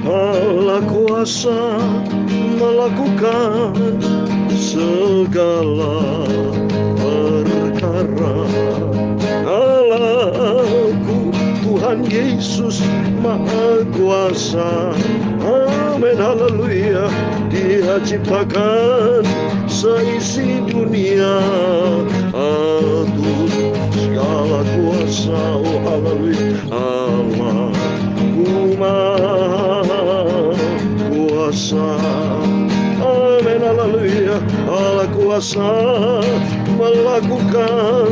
Allah kuasa melakukan segala perkara. Allahku Tuhan Yesus Maha Kuasa. Amin, haleluya. Dia ciptakan seisi dunia, atur segala kuasa. Oh haleluya. Allahku Maha Kuasa. Amin, haleluya. Allah kuasa melakukan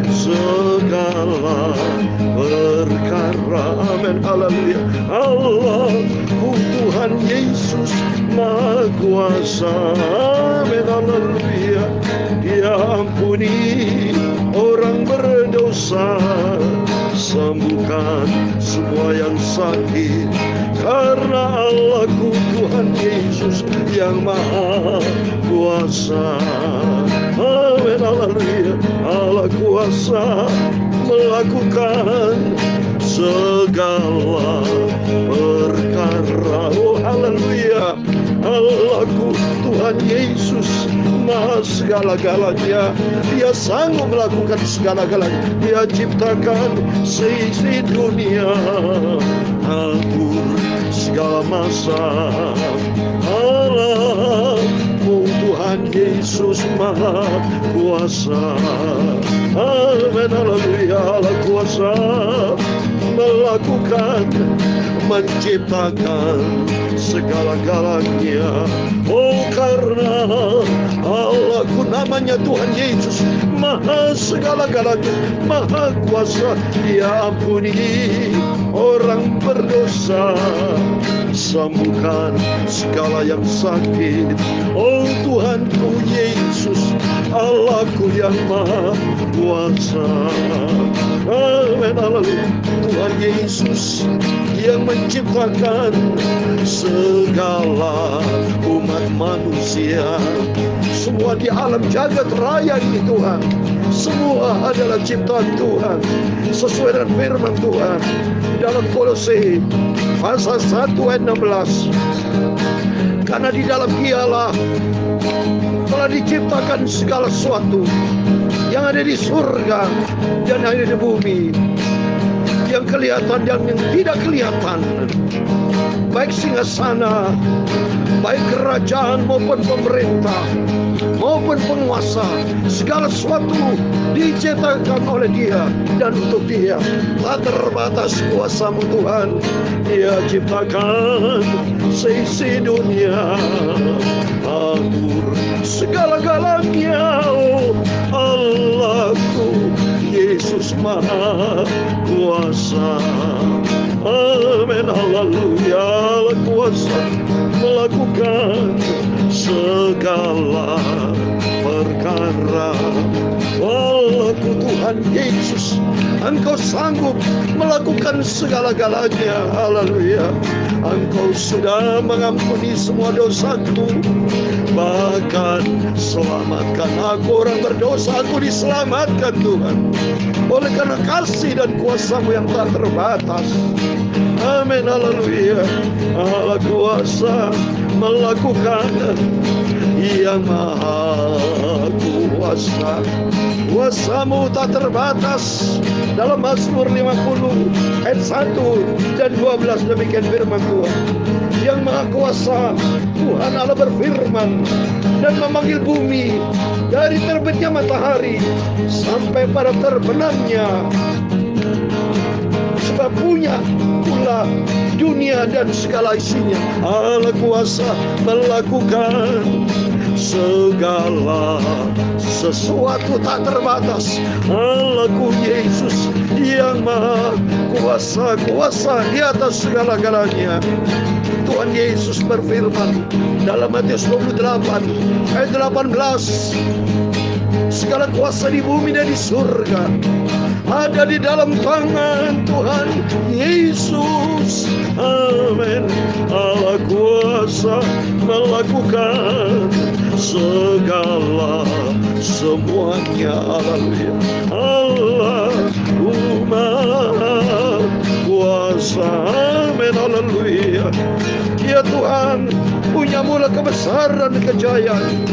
segala perkara. Amin, haleluya. Allahku Tuhan Yesus Maha Kuasa. Amin, haleluya. Dia ampuni orang berdosa, sembuhkan semua yang sakit, karena Allahku Tuhan Yesus yang Maha Kuasa. Amin, haleluya. Allah kuasa melakukan segala perkara. Oh haleluya. Allahku Tuhan Yesus Maha segala-galanya. Dia sanggup melakukan segala-galanya. Dia ciptakan seisi dunia, atur segala masa. Allahku Tuhan Yesus Maha Kuasa. Amin, haleluya. Allah kuasa melakukan, menciptakan segala-galanya. Oh karena Allahku namanya Tuhan Yesus Maha segala-galanya, Maha Kuasa. Dia ampuni orang berdosa, sembuhkan segala yang sakit. Oh Tuhanku Yesus, Allahku yang Maha Kuasa. Amin, haleluya. Tuhan Yesus yang menciptakan segala umat manusia. Semua di alam jagat raya ini Tuhan, semua adalah ciptaan Tuhan, sesuai dengan firman Tuhan dalam Kolose pasal 1 ayat 16. Karena di dalam Dialah telah diciptakan segala sesuatu yang ada di surga dan yang ada di bumi, yang kelihatan dan yang tidak kelihatan, baik singgasana, baik kerajaan maupun pemerintah maupun penguasa. Segala sesuatu diciptakan oleh Dia dan untuk Dia. Tak terbatas kuasa-Mu Tuhan. Dia ciptakan seisi dunia, atur segala-galanya. Oh Allahku Yesus Maha Kuasa. Amin, haleluya. Allah kuasa melakukan segala perkara. Allahku Tuhan Yesus, Engkau sanggup melakukan segala-galanya. Haleluya. Engkau sudah mengampuni semua dosaku, bahkan selamatkan aku orang berdosa. Aku diselamatkan Tuhan oleh karena kasih dan kuasa-Mu yang tak terbatas. Amin, haleluya. Allah kuasa melakukan yang Maha Kuasa. Kuasa-Mu tak terbatas. Dalam Mazmur 50 ayat 1 dan 12 demikian firman Tuhan. Yang Maha Kuasa Tuhan Allah berfirman dan memanggil bumi dari terbitnya matahari sampai pada terbenamnya, sebab punya pula dunia dan segala isinya. Allah kuasa melakukan segala sesuatu tak terbatas. Allahku Yesus yang Maha Kuasa, kuasa di atas segala-galanya. Tuhan Yesus berfirman dalam Matius 28 ayat 18, segala kuasa di bumi dan di surga ada di dalam tangan Tuhan Yesus. Amin. Allah kuasa melakukan segala semuanya. Haleluya. Allah Maha Kuasa. Tuhan. Ya Tuhan, punya mula kebesaran, kejayaan,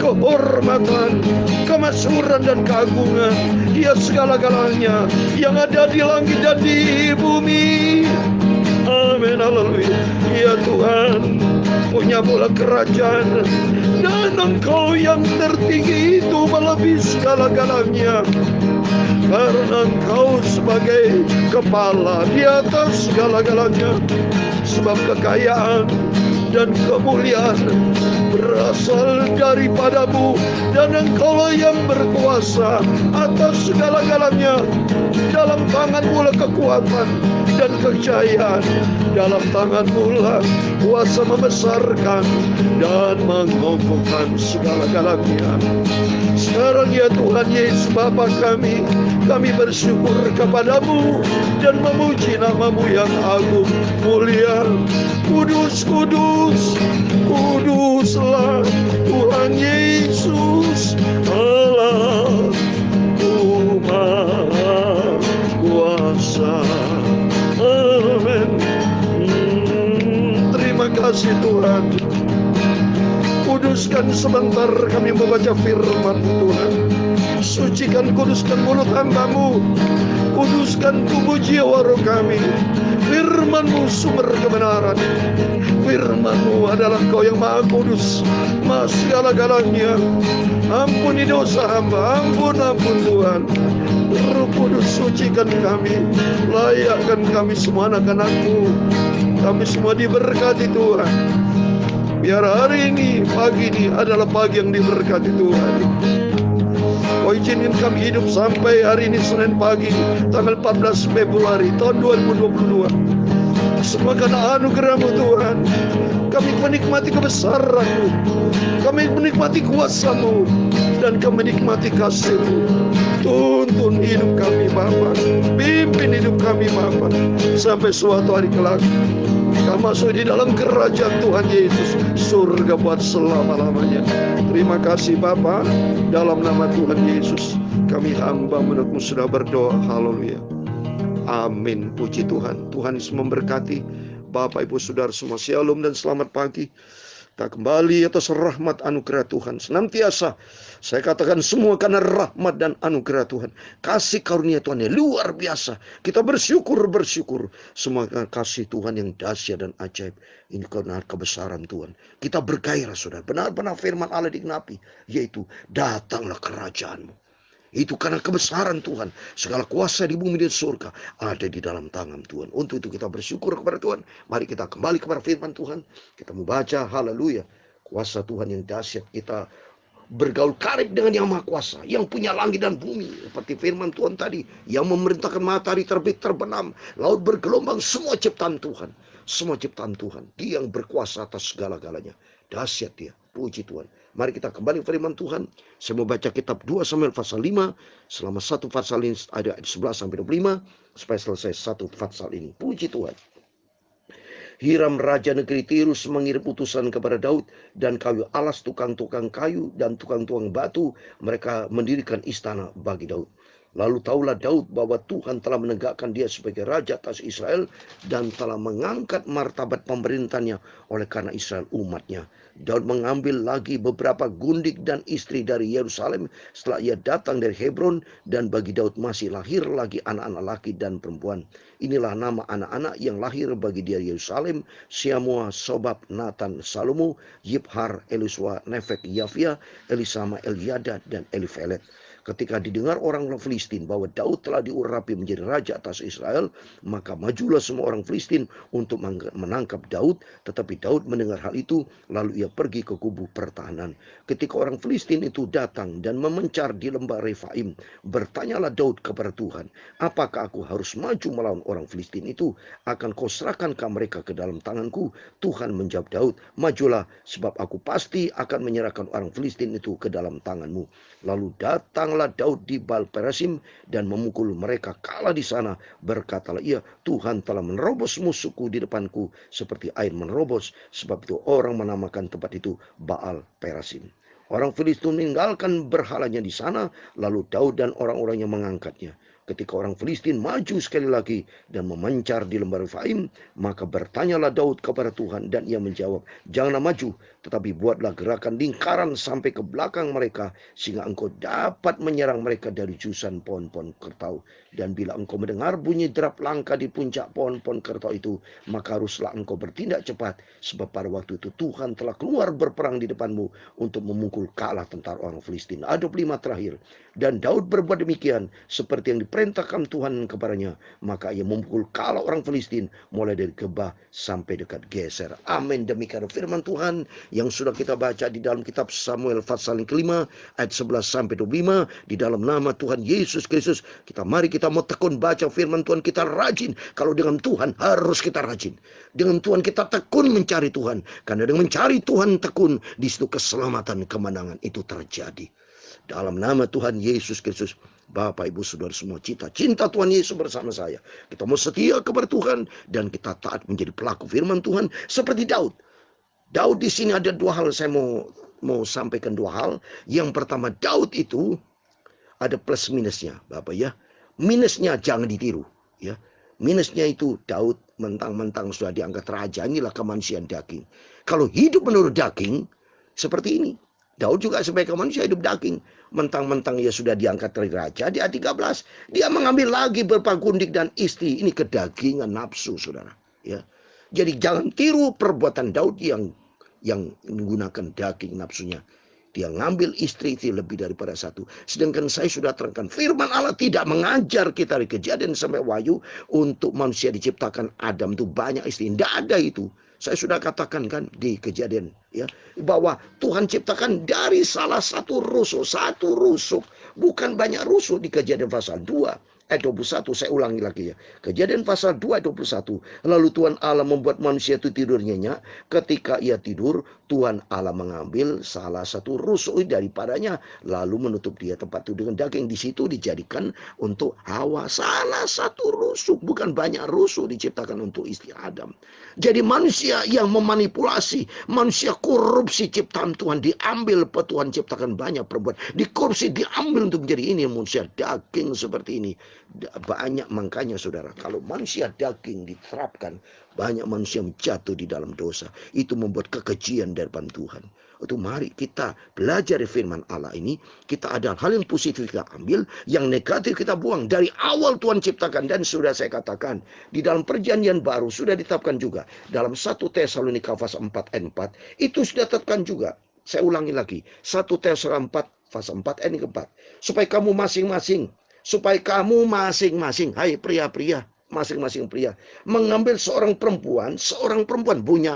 kehormatan, kemasyhuran dan keagungan. Ya segala-galanya yang ada di langit dan di bumi. Amin, haleluya. Ya Tuhan, punya mula kerajaan, dan Engkau yang tertinggi itu melebihi segala-galanya. Karena Engkau sebagai kepala di atas segala-galanya. Sebab kekayaan dan kemuliaan berasal daripadamu, dan Engkaulah yang berkuasa atas segala-galanya. Dalam tanganmu lah kekuatan dan kejayaan, dalam tanganmu lah kuasa membesarkan dan mengokohkan segala-galanya. Sekarang ya Tuhan Yesus Bapa kami bersyukur kepadamu dan memuji nama-Mu yang agung, mulia, kudus, kudus, kuduslah Tuhan Yesus Allah Maha Kuasa. Amin. Terima kasih Tuhan. Kuduskan sebentar kami membaca firman Tuhan. Sucikan, kuduskan mulut hamba-Mu. Kuduskan tubuh jiwa roh kami. Firman-Mu sumber kebenaran. Firman-Mu adalah Engkau yang maha kudus, maha segala-galanya. Ampuni dosa hamba, ampun Tuhan. Roh Kudus, sucikan kami, layakkan kami semua anak-anak-Mu. Kami semua diberkati Tuhan. Biar hari ini, pagi ini adalah pagi yang diberkati Tuhan. Kau izinin kami hidup sampai hari ini Senin pagi, tanggal 14 Februari tahun 2022. Semua karena anugerah-Mu Tuhan. Kami menikmati kebesaran-Mu, kami menikmati kuasa-Mu, dan kami menikmati kasih-Mu. Tuntun hidup kami Bapa, pimpin hidup kami Bapa, sampai suatu hari kelak kami masuk di dalam kerajaan Tuhan Yesus, surga buat selama-lamanya. Terima kasih Bapa, dalam nama Tuhan Yesus kami hamba menurut-Mu sudah berdoa. Haleluya. Amin. Puji Tuhan. Tuhan Yesus memberkati Bapak Ibu Saudara semua. Shalom dan selamat pagi. Kita kembali atas rahmat anugerah Tuhan. Senantiasa saya katakan semua karena rahmat dan anugerah Tuhan. Kasih karunia Tuhan yang luar biasa. Kita bersyukur. Semua karena kasih Tuhan yang dahsyat dan ajaib. Ini karena kebesaran Tuhan. Kita bergairah saudara. Benar-benar firman Allah digenapi. Yaitu datanglah kerajaan-Mu. Itu karena kebesaran Tuhan. Segala kuasa di bumi dan surga ada di dalam tangan Tuhan. Untuk itu kita bersyukur kepada Tuhan. Mari kita kembali kepada firman Tuhan. Kita membaca, haleluya. Kuasa Tuhan yang dahsyat. Kita bergaul karib dengan yang maha kuasa, yang punya langit dan bumi. Seperti firman Tuhan tadi, yang memerintahkan matahari terbit terbenam, laut bergelombang, semua ciptaan Tuhan. Semua ciptaan Tuhan. Dia yang berkuasa atas segala-galanya. Dahsyat Dia. Puji Tuhan. Mari kita kembali ke firman Tuhan. Saya mau baca kitab 2 Samuel pasal 5. Selama satu pasal ini ada 11 sampai 25. Supaya selesai satu pasal ini. Puji Tuhan. Hiram raja negeri Tirus mengirim utusan kepada Daud dan kayu alas, tukang-tukang kayu dan tukang-tukang batu. Mereka mendirikan istana bagi Daud. Lalu taulah Daud bahwa Tuhan telah menegakkan dia sebagai raja atas Israel dan telah mengangkat martabat pemerintahannya oleh karena Israel umatnya. Daud mengambil lagi beberapa gundik dan istri dari Yerusalem setelah ia datang dari Hebron, dan bagi Daud masih lahir lagi anak-anak laki dan perempuan. Inilah nama anak-anak yang lahir bagi dia Yerusalem: Syamua, Sobab, Nathan, Salomo, Yibhar, Eliswa, Nefek, Yafia, Elisama, Eliada, dan Elifelet. Ketika didengar orang Filistin bahwa Daud telah diurapi menjadi raja atas Israel, maka majulah semua orang Filistin untuk menangkap Daud. Tetapi Daud mendengar hal itu, lalu ia pergi ke kubu pertahanan. Ketika orang Filistin itu datang dan memencar di lembah Refaim, bertanyalah Daud kepada Tuhan, apakah aku harus maju melawan orang Filistin itu? Akan kau serahkankah mereka ke dalam tanganku? Tuhan menjawab Daud, majulah, sebab aku pasti akan menyerahkan orang Filistin itu ke dalam tanganmu. Lalu datanglah Daud di Baal Perasim dan memukul mereka kalah di sana. Berkatalah ia, Tuhan telah menerobos musuhku di depanku seperti air menerobos. Sebab itu orang menamakan tempat itu Baal Perasim. Orang Filistin meninggalkan berhalanya di sana, lalu Daud dan orang-orangnya mengangkatnya. ketika orang Filistin maju sekali lagi dan memancar di lembah Refaim, maka bertanyalah Daud kepada Tuhan dan ia menjawab, janganlah maju, tetapi buatlah gerakan lingkaran sampai ke belakang mereka, sehingga engkau dapat menyerang mereka dari jurusan pohon-pohon kertau. Dan bila engkau mendengar bunyi derap langkah di puncak pohon-pohon kertau itu, maka haruslah engkau bertindak cepat, sebab pada waktu itu Tuhan telah keluar berperang di depanmu untuk memukul kalah tentara orang Filistin. Ayat 25 terakhir. Dan Daud berbuat demikian seperti yang diperintahkan Tuhan kepadanya, maka ia memukul kalah orang Filistin mulai dari Gebah sampai dekat Geser. Amin. Demikian firman Tuhan yang sudah kita baca di dalam kitab Samuel pasal yang kelima ayat 11 sampai 25. Di dalam nama Tuhan Yesus Kristus, mari kita mau tekun baca firman Tuhan, kita rajin. Kalau dengan Tuhan harus kita rajin. Dengan Tuhan kita tekun mencari Tuhan, karena dengan mencari Tuhan tekun, di situ keselamatan, kemenangan itu terjadi. Dalam nama Tuhan Yesus Kristus, Bapak, Ibu, Saudara semua, cinta Tuhan Yesus bersama saya. Kita mau setia kepada Tuhan dan kita taat menjadi pelaku firman Tuhan seperti Daud. Daud di sini ada dua hal, saya mau sampaikan dua hal. Yang pertama, Daud itu ada plus minusnya, Bapak ya. Minusnya jangan ditiru, ya. Minusnya itu Daud mentang-mentang sudah diangkat raja, inilah kemanusiaan daging. Kalau hidup menurut daging seperti ini, Daud juga sebagai manusia hidup daging. Mentang-mentang ia sudah diangkat dari raja, di ayat 13. Dia mengambil lagi berpagundik dan istri. Ini kedagingan nafsu, saudara. Ya. Jadi jangan tiru perbuatan Daud yang menggunakan daging nafsunya. Dia ngambil istri itu lebih daripada satu. Sedangkan saya sudah terangkan, firman Allah tidak mengajar kita dari Kejadian sampai Wahyu untuk manusia diciptakan Adam itu banyak istri. Tidak ada itu. Saya sudah katakan kan di Kejadian ya, bahwa Tuhan ciptakan dari salah satu rusuk, bukan banyak rusuk. Di Kejadian pasal 2 ayat 21, saya ulangi lagi ya. Kejadian pasal 2 ayat 21. Lalu Tuhan Allah membuat manusia itu tidur nyenyak. Ketika ia tidur, Tuhan Allah mengambil salah satu rusuk daripadanya, lalu menutup dia tempat itu dengan daging. Di situ dijadikan untuk Hawa. Salah satu rusuk, bukan banyak rusuk diciptakan untuk istri Adam. Jadi manusia yang memanipulasi, manusia korupsi ciptaan Tuhan, diambil Tuhan ciptakan banyak perempuan, dikorupsi, diambil untuk menjadi ini manusia daging seperti ini. Banyak, makanya saudara, kalau manusia daging diterapkan, banyak manusia jatuh di dalam dosa. Itu membuat kekejian dari depan Tuhan. Itu mari kita belajar dari firman Allah ini. Kita ada hal yang positif kita ambil, yang negatif kita buang. Dari awal Tuhan ciptakan, dan sudah saya katakan, di dalam perjanjian baru sudah ditetapkan juga. Dalam 1 Tesalonika pasal 4 ayat 4, itu sudah ditetapkan juga. Saya ulangi lagi, 1 Tesalonika 4 pasal 4 ayat 4. Supaya kamu masing-masing, hai pria-pria, masing-masing pria, mengambil seorang perempuan,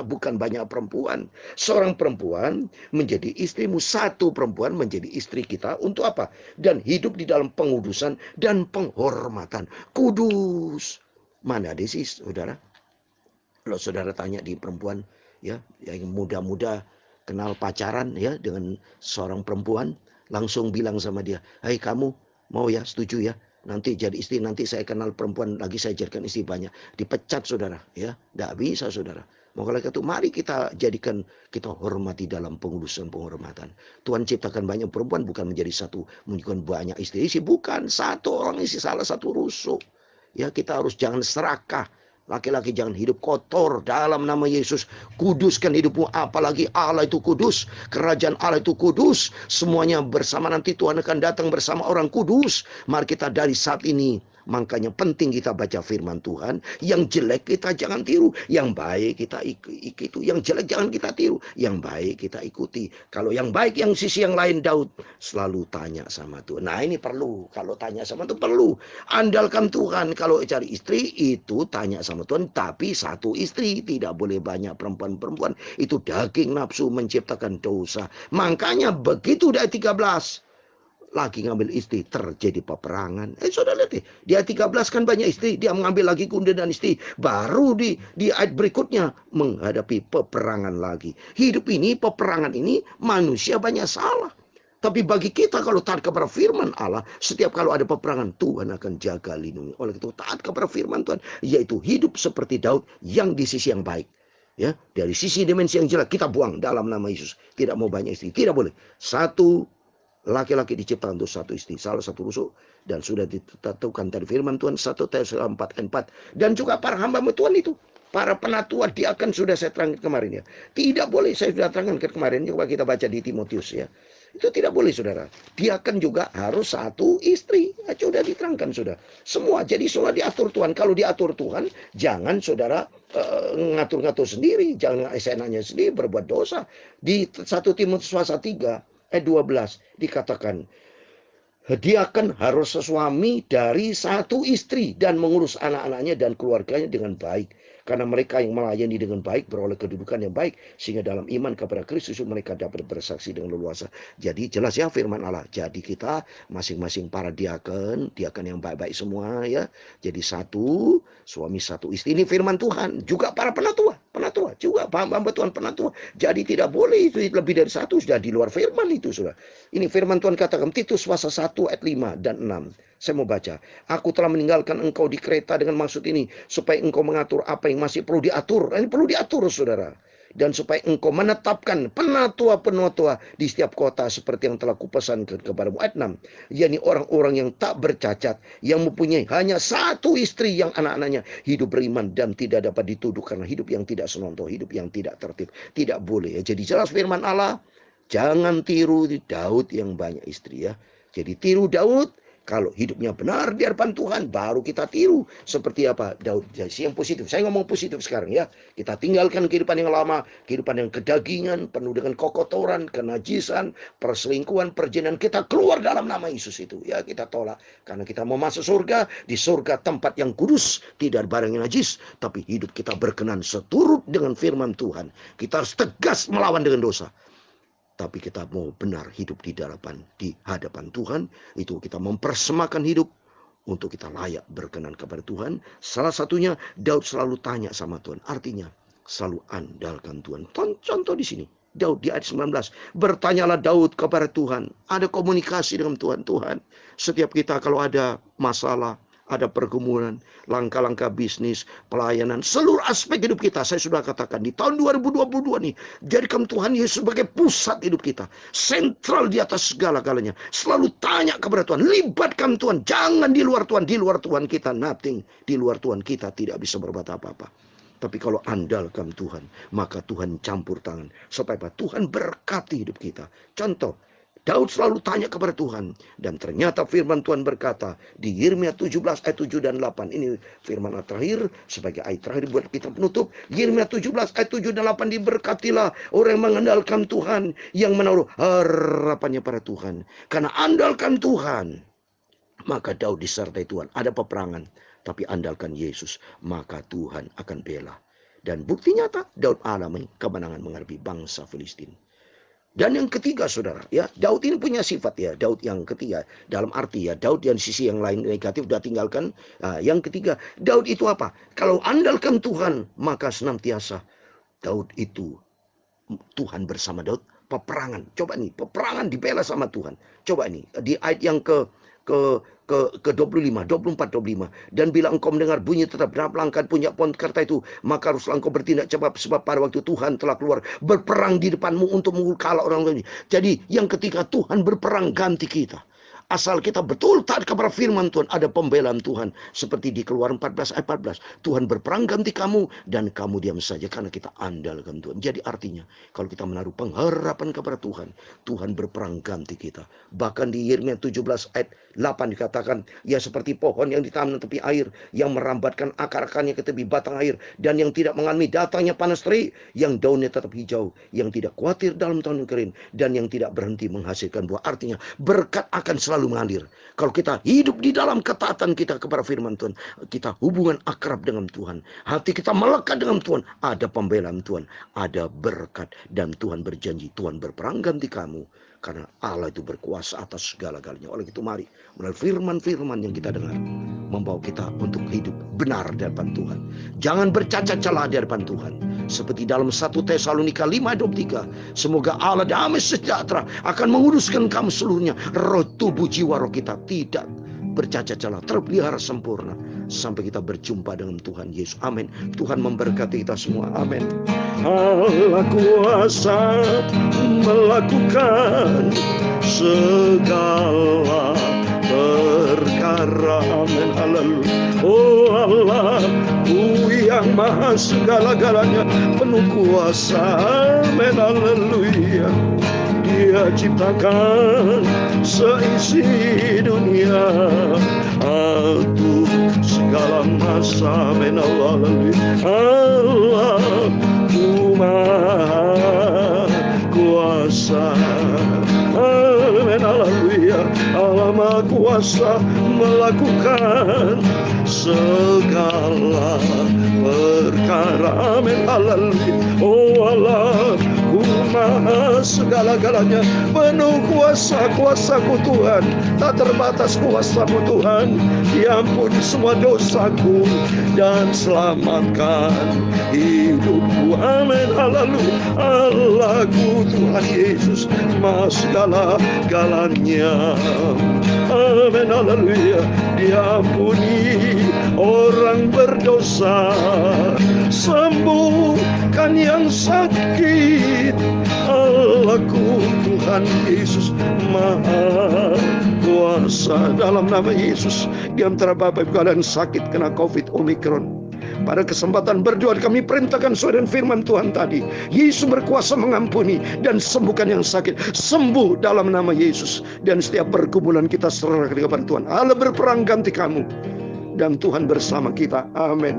bukan banyak perempuan, seorang perempuan menjadi istrimu, satu perempuan menjadi istri kita, untuk apa? Dan hidup di dalam pengudusan dan penghormatan. Kudus. Mana ada sih saudara? Kalau saudara tanya di perempuan, ya, yang muda-muda kenal pacaran ya dengan seorang perempuan, langsung bilang sama dia, hai kamu, mau ya, setuju ya, nanti jadi istri, nanti saya kenal perempuan lagi, saya jadikan istri banyak. Dipecat saudara, ya, tidak bisa saudara. Maka itu mari kita jadikan, kita hormati dalam pengudusan penghormatan. Tuhan ciptakan banyak perempuan, bukan menjadi satu, menunjukkan banyak istri, bukan satu orang isi salah satu rusuk. Ya, kita harus jangan serakah. Laki-laki jangan hidup kotor dalam nama Yesus. Kuduskan hidupmu, apalagi Allah itu kudus. Kerajaan Allah itu kudus. Semuanya bersama, nanti Tuhan akan datang bersama orang kudus. Mari kita dari saat ini, makanya penting kita baca firman Tuhan. Yang jelek kita jangan tiru. Yang baik kita ikuti. Yang jelek jangan kita tiru. Yang baik kita ikuti. Kalau yang baik, yang sisi yang lain, Daud selalu tanya sama Tuhan. Nah ini perlu. Kalau tanya sama Tuhan perlu. Andalkan Tuhan. Kalau cari istri itu tanya sama Tuhan. Tapi satu istri. Tidak boleh banyak perempuan-perempuan. Itu daging nafsu menciptakan dosa. Makanya begitu dari 13. Lagi ngambil istri, terjadi peperangan. Saudara lihat di ayat 13 kan banyak istri, dia mengambil lagi kemudian dan istri. Baru di ayat berikutnya menghadapi peperangan lagi. Hidup ini, peperangan ini, manusia banyak salah. Tapi bagi kita kalau taat kepada firman Allah, setiap kalau ada peperangan, Tuhan akan jaga lindungi. Oleh itu taat kepada firman Tuhan, yaitu hidup seperti Daud yang di sisi yang baik. Ya, dari sisi dimensi yang jelek kita buang dalam nama Yesus. Tidak mau banyak istri, tidak boleh. Satu laki-laki diciptakan untuk satu istri, salah satu rusuk, dan sudah ditentukan dari firman Tuhan 1 Tesalonika 4:4. Dan juga para hamba Tuhan itu, para penatua diakan sudah saya terangkan kemarin ya. Tidak boleh, saya sudah terangkan kemarin, coba kita baca di Timotius ya. Itu tidak boleh saudara. Diakan juga harus satu istri. Sudah diterangkan sudah. Semua jadi sudah diatur Tuhan. Kalau diatur Tuhan, jangan saudara ngatur-ngatur sendiri. Jangan esenanya sendiri berbuat dosa. Di 1 Timotius 3 ayat 12 dikatakan, diakan harus suami dari satu istri dan mengurus anak-anaknya dan keluarganya dengan baik. Karena mereka yang melayani dengan baik beroleh kedudukan yang baik, sehingga dalam iman kepada Kristus mereka dapat bersaksi dengan leluasa. Jadi jelas ya firman Allah. Jadi kita masing-masing para diaken yang baik-baik semua ya. Jadi satu suami satu istri, ini firman Tuhan. Juga para penatua juga hamba Tuhan penatua. Jadi tidak boleh itu lebih dari satu, sudah di luar firman itu sudah. Ini firman Tuhan katakan Titus pasal 1 ayat 5 dan 6. Saya mau baca. Aku telah meninggalkan engkau di Kreta dengan maksud ini, supaya engkau mengatur apa yang masih perlu diatur. Ini perlu diatur saudara. Dan supaya engkau menetapkan penatua-penatua di setiap kota seperti yang telah kupesankan kepadamu. Ayat 6. Yakni orang-orang yang tak bercacat, yang mempunyai hanya satu istri, yang anak-anaknya hidup beriman dan tidak dapat dituduh karena hidup yang tidak senonoh, hidup yang tidak tertib. Tidak boleh ya. Jadi jelas firman Allah, jangan tiru Daud yang banyak istri ya. Jadi tiru Daud. Kalau hidupnya benar di hadapan Tuhan, baru kita tiru. Seperti apa Daud. Jadi yang positif. Saya ngomong positif sekarang ya. Kita tinggalkan kehidupan yang lama. Kehidupan yang kedagingan, penuh dengan kotoran, kenajisan, perselingkuhan, perjinahan. Kita keluar dalam nama Yesus itu. Ya kita tolak. Karena kita mau masuk surga. Di surga tempat yang kudus. Tidak barang yang najis. Tapi hidup kita berkenan seturut dengan firman Tuhan. Kita harus tegas melawan dengan dosa. Tapi kita mau benar hidup di hadapan Tuhan. Itu kita mempersembahkan hidup untuk kita layak berkenan kepada Tuhan. Salah satunya Daud selalu tanya sama Tuhan. Artinya selalu andalkan Tuhan. Contoh di sini. Daud di ayat 19. Bertanyalah Daud kepada Tuhan. Ada komunikasi dengan Tuhan. Tuhan, setiap kita kalau ada masalah, ada pergumulan, langkah-langkah bisnis, pelayanan, seluruh aspek hidup kita. Saya sudah katakan di tahun 2022 nih, jadikan Tuhan Yesus sebagai pusat hidup kita, sentral di atas segala-galanya. Selalu tanya kepada Tuhan, libatkan Tuhan, jangan di luar Tuhan. Di luar Tuhan kita nothing, di luar Tuhan kita tidak bisa berbuat apa-apa. Tapi kalau andalkan Tuhan, maka Tuhan campur tangan supaya Tuhan berkati hidup kita. Contoh, Daud selalu tanya kepada Tuhan. Dan ternyata firman Tuhan berkata di Yeremia 17 ayat 7 dan 8. Ini firman terakhir sebagai ayat terakhir buat kita penutup. Yeremia 17 ayat 7 dan 8. Diberkatilah orang yang mengandalkan Tuhan, yang menaruh harapannya pada Tuhan. Karena andalkan Tuhan, maka Daud disertai Tuhan. Ada peperangan, tapi andalkan Yesus, maka Tuhan akan bela. Dan bukti nyata, Daud alami kemenangan menghadapi bangsa Filistin. Dan yang ketiga saudara ya, Daud ini punya sifat ya, Daud yang ketiga dalam arti ya, Daud yang sisi yang lain negatif sudah tinggalkan. Yang ketiga, Daud itu apa? Kalau andalkan Tuhan, maka senantiasa Daud itu, Tuhan bersama Daud. Peperangan, coba nih, peperangan dibela sama Tuhan. Coba nih di ayat yang ke 25, 24, 25. Dan bila engkau mendengar bunyi tetap langkah punya pohon kerta itu, maka haruslah engkau bertindak cepat, sebab pada waktu Tuhan telah keluar berperang di depanmu untuk mengukalah orang lain. Jadi yang ketiga, Tuhan berperang ganti kita. Asal kita betul taat kepada firman Tuhan, ada pembelaan Tuhan. Seperti di Keluaran 14 ayat 14. Tuhan berperang ganti kamu, dan kamu diam saja karena kita andalkan Tuhan. Jadi artinya, kalau kita menaruh pengharapan kepada Tuhan, Tuhan berperang ganti kita. Bahkan di Yeremia 17 ayat 8 dikatakan, ya seperti pohon yang ditanam di tepi air, yang merambatkan akar-akarnya ke tepi batang air, dan yang tidak mengalami datangnya panas terik, yang daunnya tetap hijau, yang tidak khawatir dalam tahun kering, dan yang tidak berhenti menghasilkan buah. Artinya, berkat akan selalu mengalir. Kalau kita hidup di dalam ketaatan kita kepada firman Tuhan, kita hubungan akrab dengan Tuhan, hati kita melekat dengan Tuhan, ada pembelaan Tuhan, ada berkat, dan Tuhan berjanji, Tuhan berperang ganti kamu, karena Allah itu berkuasa atas segala-galanya. Oleh itu mari melalui firman-firman yang kita dengar, membawa kita untuk hidup benar di hadapan Tuhan. Jangan bercacat celah di hadapan Tuhan. Seperti dalam 1 Tesalonika 5:23. Semoga Allah damai sejahtera akan menguruskan kamu seluruhnya. Roh, tubuh, jiwa, roh kita tidak bercacat celah, terpelihara sempurna sampai kita berjumpa dengan Tuhan Yesus. Amin. Tuhan memberkati kita semua. Amin. Allah kuasa melakukan segala perkara. Amin. Haleluya. Oh Allah, yang maha segala-galanya, penuh kuasa. Amin. Haleluya. Dia ciptakan seisi dunia untuk segala masa. Amin. Haleluya. Allah maha kuasa. Amin. Haleluya. Allah maha kuasa melakukan segala perkara. Amin. Haleluya. Oh Allah, maha segala-galanya, penuh kuasa. Kuasaku Tuhan tak terbatas, kuasamu Tuhan. Diampuni semua dosaku dan selamatkan hidupku. Amin. Haleluya. Allahku Tuhan Yesus maha segala-galanya. Amin. Haleluya. Diampuni orang berdosa, sembuhkan yang sakit. Allahku Tuhan Yesus maha kuasa. Dalam nama Yesus, di antara Bapak Ibu kalian sakit kena COVID Omikron, pada kesempatan berdoa kami perintahkan sesuai dengan firman Tuhan tadi, Yesus berkuasa mengampuni dan sembuhkan yang sakit. Sembuh dalam nama Yesus. Dan setiap pergumulan kita serahkan kepada Tuhan. Allah berperang ganti kamu, dan Tuhan bersama kita. Amin.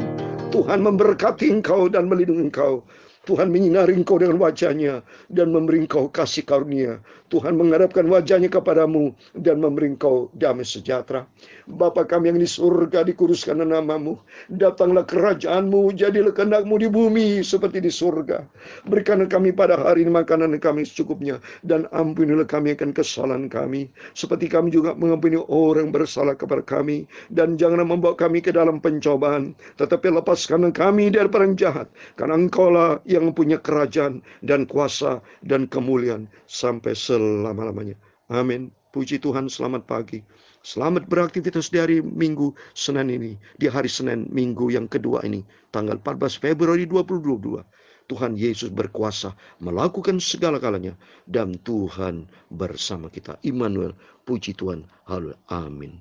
Tuhan memberkati engkau dan melindungi engkau. Tuhan menyinari engkau dengan wajahnya dan memberi engkau kasih karunia. Tuhan menghadapkan wajahnya kepadamu dan memberi engkau damai sejahtera. Bapa kami yang di surga, dikuduskan namamu. Datanglah kerajaanmu, jadilah kehendakmu di bumi seperti di surga. Berikanlah kami pada hari ini makanan kami secukupnya, dan ampunilah kami akan kesalahan kami, seperti kami juga mengampuni orang bersalah kepada kami. Dan janganlah membawa kami ke dalam pencobaan, tetapi lepaskanlah kami dari perang jahat, karena engkaulah yang punya kerajaan dan kuasa dan kemuliaan sampai selama-lamanya. Amin. Puji Tuhan. Selamat pagi. Selamat beraktivitas di hari Minggu Senin ini, di hari Senin Minggu yang kedua ini, tanggal 14 Februari 2022. Tuhan Yesus berkuasa melakukan segala-galanya, dan Tuhan bersama kita. Immanuel. Puji Tuhan. Haleluya. Amin.